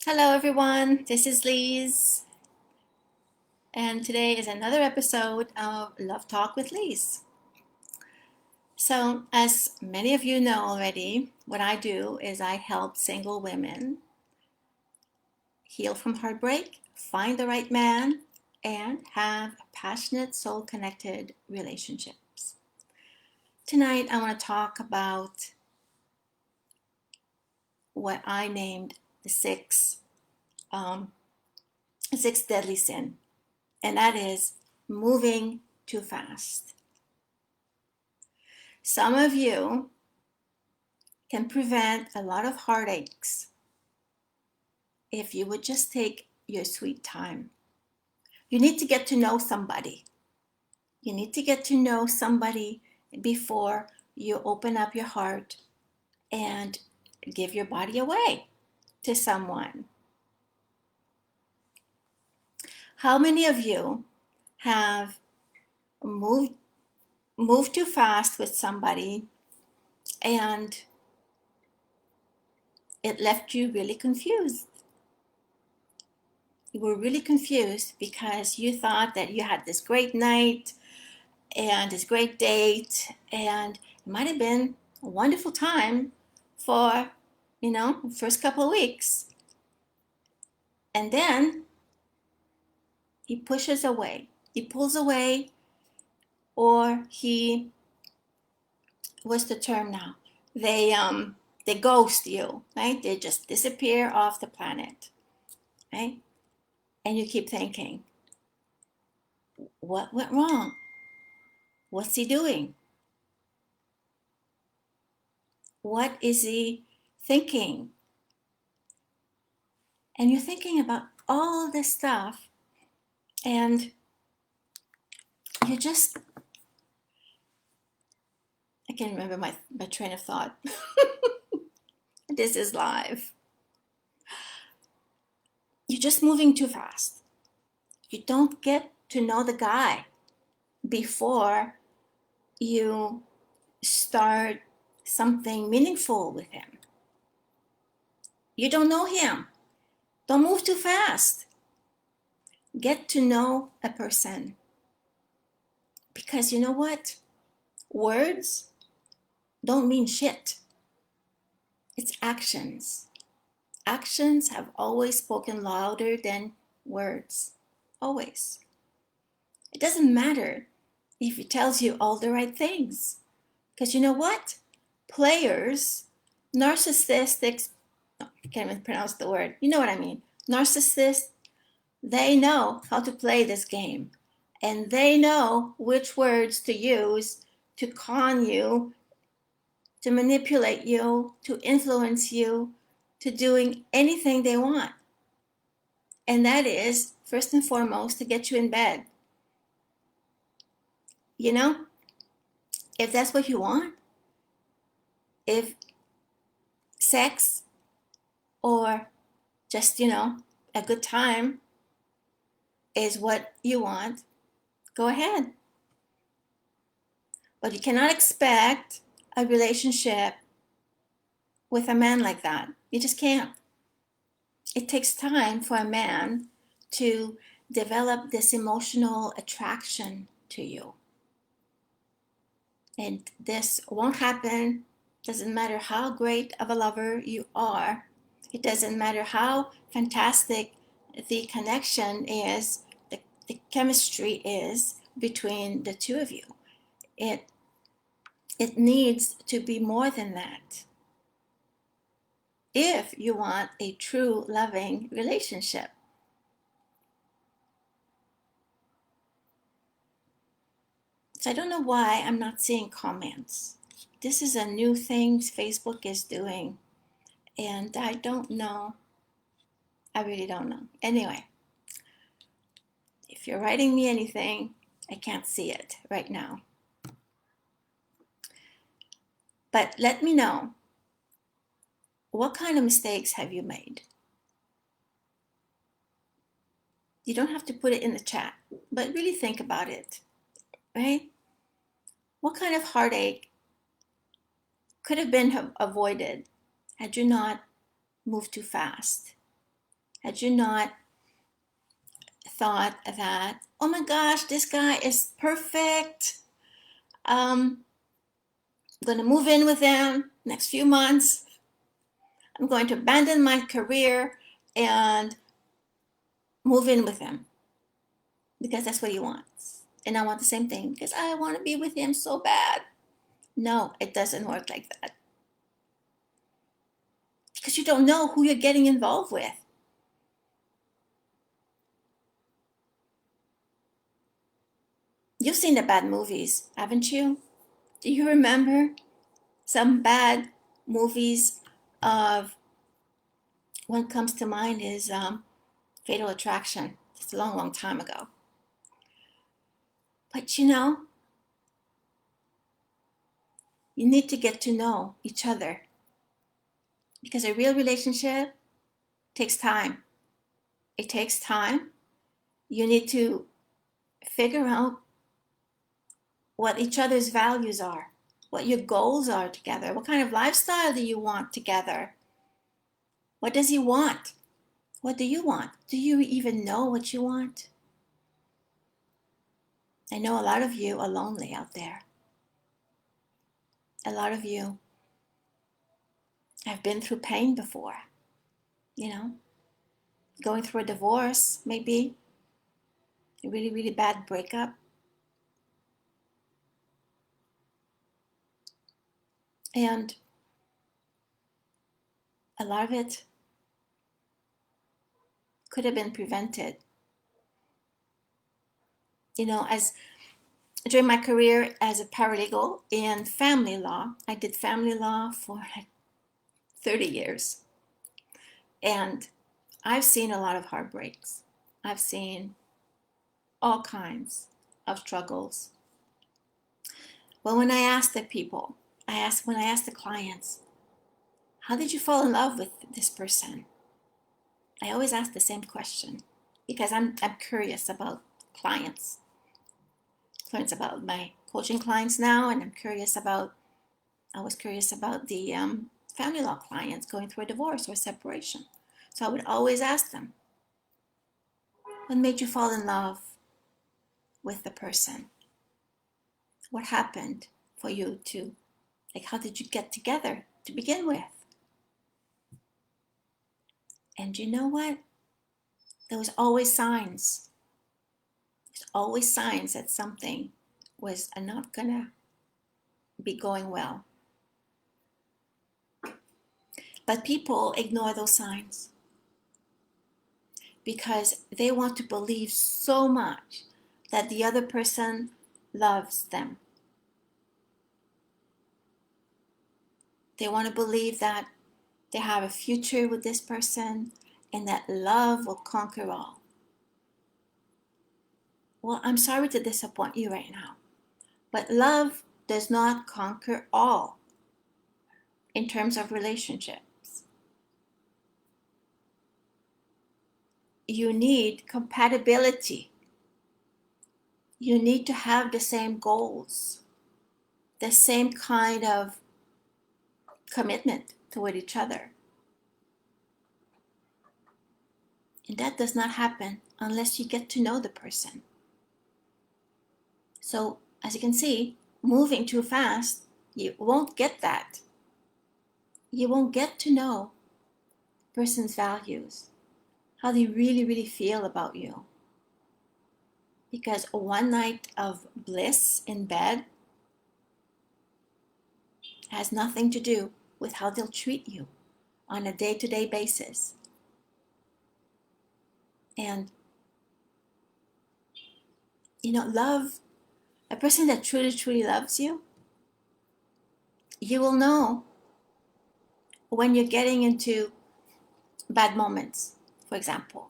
Hello, everyone. This is Liz, and today is another episode of Love Talk with Liz. So, as many of you know already, what I do is I help single women heal from heartbreak, find the right man, and have passionate, soul connected relationships. Tonight, I want to talk about what I named the um, six deadly sin, and that is moving too fast. Some of you can prevent a lot of heartaches if you would just take your sweet time. You need to get to know somebody. You need to get to know somebody before you open up your heart and give your body away to someone. How many of you have moved too fast with somebody and it left you really confused? You were really confused because you thought that you had this great night and this great date, and it might have been a wonderful time for, first couple of weeks. And then he pushes away, he pulls away, or he, what's the term now? They ghost you, right? They just disappear off the planet, right? And you keep thinking, what went wrong? What's he doing? What is he thinking? And you're thinking about all this stuff, and you just, I can't remember my train of thought. This is live. You're just moving too fast. You don't get to know the guy before you start something meaningful with him. You don't know him. Don't move too fast. Get to know a person. Because you know what? Words don't mean shit. It's actions. Actions have always spoken louder than words. Always. It doesn't matter if he tells you all the right things. Because you know what? Players, narcissists, I can't even pronounce the word. You know what I mean. Narcissists, they know how to play this game. And they know which words to use to con you, to manipulate you, to influence you, to doing anything they want. And that is, first and foremost, to get you in bed. You know, if that's what you want, if sex or just, a good time is what you want, go ahead. But you cannot expect a relationship with a man like that. You just can't. It takes time for a man to develop this emotional attraction to you. And this won't happen. Doesn't matter how great of a lover you are. It doesn't matter how fantastic the connection is, the chemistry is between the two of you. It needs to be more than that if you want a true loving relationship. So I don't know why I'm not seeing comments. This is a new thing Facebook is doing, and I don't know. I really don't know. Anyway, if you're writing me anything, I can't see it right now. But let me know, what kind of mistakes have you made? You don't have to put it in the chat, but really think about it, right? What kind of heartache could have been avoided had you not moved too fast? Had you not thought that, oh my gosh, this guy is perfect. I'm going to move in with him next few months. I'm going to abandon my career and move in with him because that's what he wants. And I want the same thing because I want to be with him so bad. No, it doesn't work like that. Because you don't know who you're getting involved with. You've seen the bad movies, haven't you? Do you remember some bad movies of, one comes to mind is Fatal Attraction. It's a long, long time ago. But you know, you need to get to know each other because a real relationship takes time. It takes time. You need to figure out what each other's values are, what your goals are together, what kind of lifestyle do you want together? What does he want? What do you want? Do you even know what you want? I know a lot of you are lonely out there. A lot of you have been through pain before, you know, going through a divorce, maybe a really, really bad breakup. And a lot of it could have been prevented. You know, as during my career as a paralegal in family law, I did family law for like 30 years. And I've seen a lot of heartbreaks. I've seen all kinds of struggles. Well, when I ask the people, when I ask the clients, how did you fall in love with this person? I always ask the same question because I'm curious about clients. Curious about my coaching clients now, and I was curious about the family law clients going through a divorce or separation. So I would always ask them, what made you fall in love with the person? What happened for you to, like, how did you get together to begin with? And you know what? There was always signs. There's always signs that something was not gonna be going well. But people ignore those signs because they want to believe so much that the other person loves them. They want to believe that they have a future with this person and that love will conquer all. Well, I'm sorry to disappoint you right now, but love does not conquer all in terms of relationships. You need compatibility. You need to have the same goals, the same kind of commitment toward each other. And that does not happen unless you get to know the person. So, as you can see, moving too fast, you won't get that. You won't get to know a person's values, how they really, really feel about you. Because one night of bliss in bed has nothing to do with how they'll treat you on a day-to-day basis. And, you know, love, a person that truly, truly loves you, you will know when you're getting into bad moments, for example.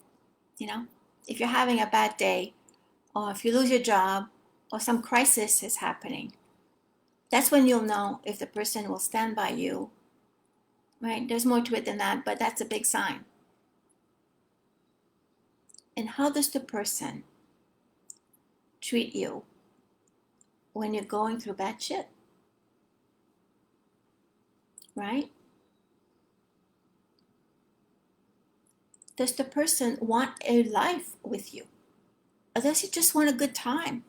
You know, if you're having a bad day, or if you lose your job, or some crisis is happening, that's when you'll know if the person will stand by you, right? There's more to it than that, but that's a big sign. And how does the person treat you when you're going through bad shit, right? Does the person want a life with you? Or does he just want a good time?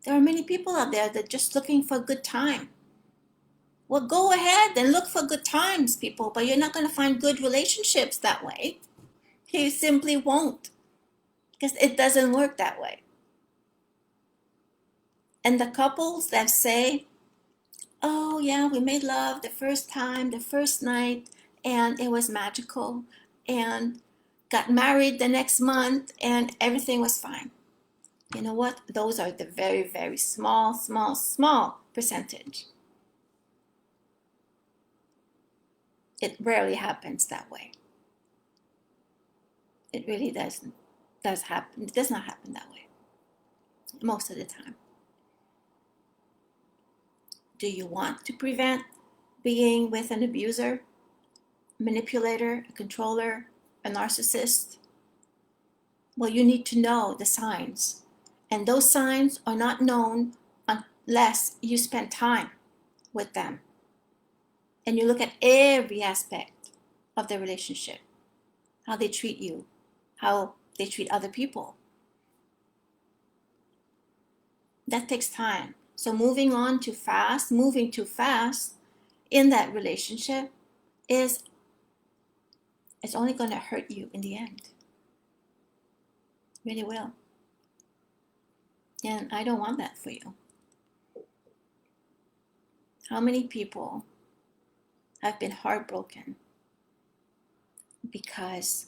There are many people out there that are just looking for a good time. Well, go ahead and look for good times, people, but you're not going to find good relationships that way. You simply won't, because it doesn't work that way. And the couples that say, oh yeah, we made love the first time, the first night, and it was magical, and got married the next month, and everything was fine. You know what? Those are the very, very small percentage. It rarely happens that way. It really does happen. It does not happen that way most of the time. Do you want to prevent being with an abuser, manipulator, a controller, a narcissist? Well, you need to know the signs. And those signs are not known unless you spend time with them. And you look at every aspect of the relationship, how they treat you, how they treat other people. That takes time. So moving too fast in that relationship it's only going to hurt you in the end. It really will. And I don't want that for you. How many people have been heartbroken because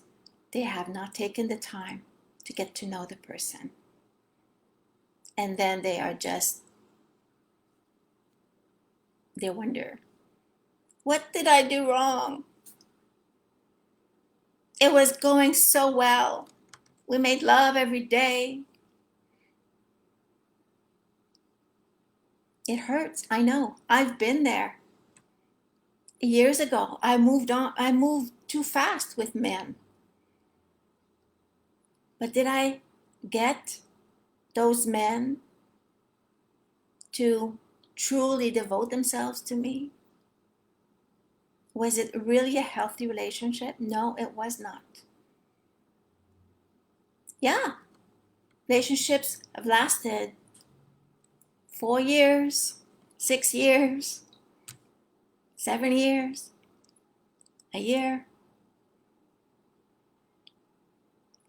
they have not taken the time to get to know the person? And then they wonder, what did I do wrong? It was going so well. We made love every day. It hurts. I know. I've been there. Years ago, I moved too fast with men. But did I get those men to truly devote themselves to me? Was it really a healthy relationship? No, it was not. Yeah, relationships have lasted 4 years, 6 years, 7 years, a year.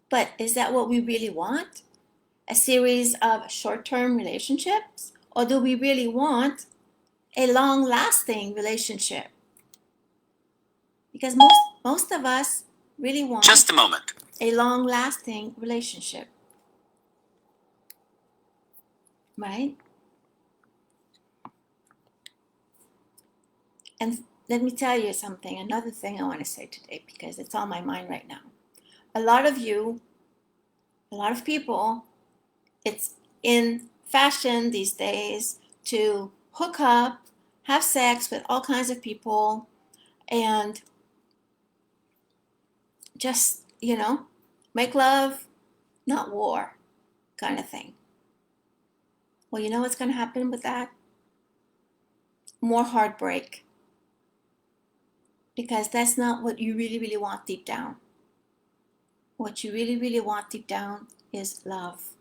But is that what we really want? A series of short-term relationships? Or do we really want a long-lasting relationship? Because most of us really want just a moment. A long-lasting relationship, right? And let me tell you something, another thing I want to say today, because it's on my mind right now. A lot of people, it's in fashion these days to hook up, have sex with all kinds of people, and just, make love, not war, kind of thing. Well, you know what's going to happen with that? More heartbreak. Because that's not what you really, really want deep down. What you really, really want deep down is love.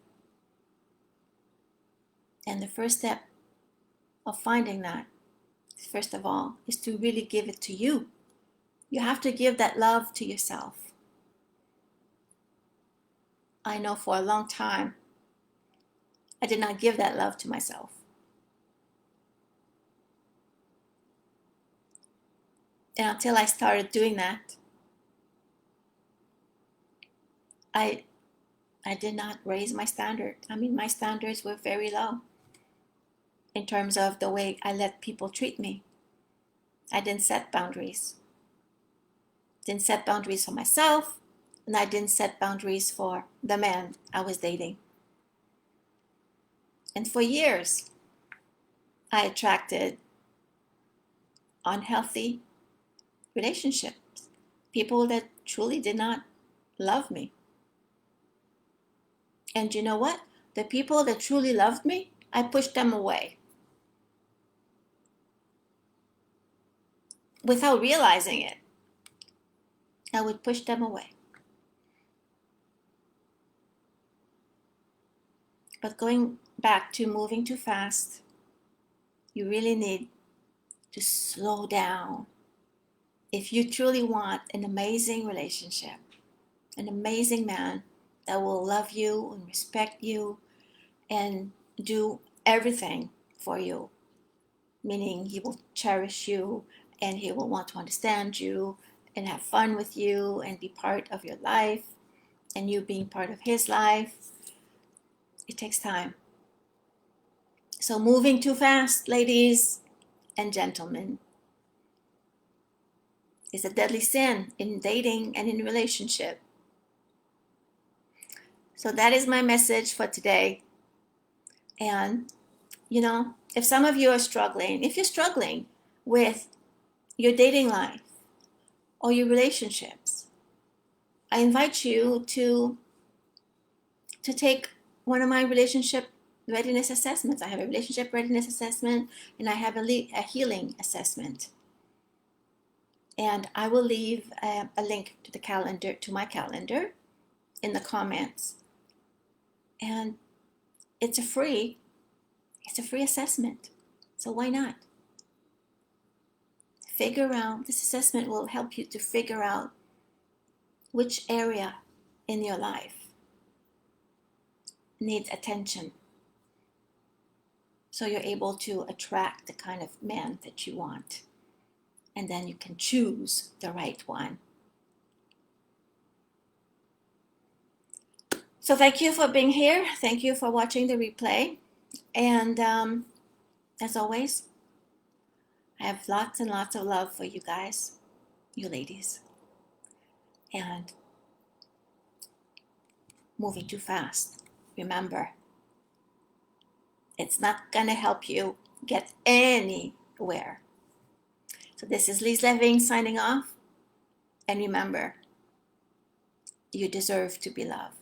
And the first step of finding that, first of all, is to really give it to you. You have to give that love to yourself. I know for a long time, I did not give that love to myself. And until I started doing that, I did not raise my standard. I mean, my standards were very low in terms of the way I let people treat me. I didn't set boundaries. Didn't set boundaries for myself, and I didn't set boundaries for the man I was dating. And for years, I attracted unhealthy relationships, people that truly did not love me. And you know what? The people that truly loved me, I pushed them away without realizing it. I would push them away. But going back to moving too fast, you really need to slow down. If you truly want an amazing relationship, an amazing man that will love you and respect you and do everything for you, meaning he will cherish you and he will want to understand you and have fun with you and be part of your life and you being part of his life, it takes time. So moving too fast, ladies and gentlemen, is a deadly sin in dating and in relationship. So that is my message for today. And, if some of you are struggling, if you're struggling with your dating life or your relationships, I invite you to take one of my relationship readiness assessments. I have a relationship readiness assessment and I have a healing assessment. And I will leave a link to my calendar in the comments. And it's a free assessment. So why not? This assessment will help you to figure out which area in your life needs attention. So you're able to attract the kind of man that you want. And then you can choose the right one. So thank you for being here. Thank you for watching the replay. And as always, I have lots and lots of love for you guys, you ladies. And moving too fast, remember, it's not going to help you get anywhere. So this is Lise Leving signing off. And remember, you deserve to be loved.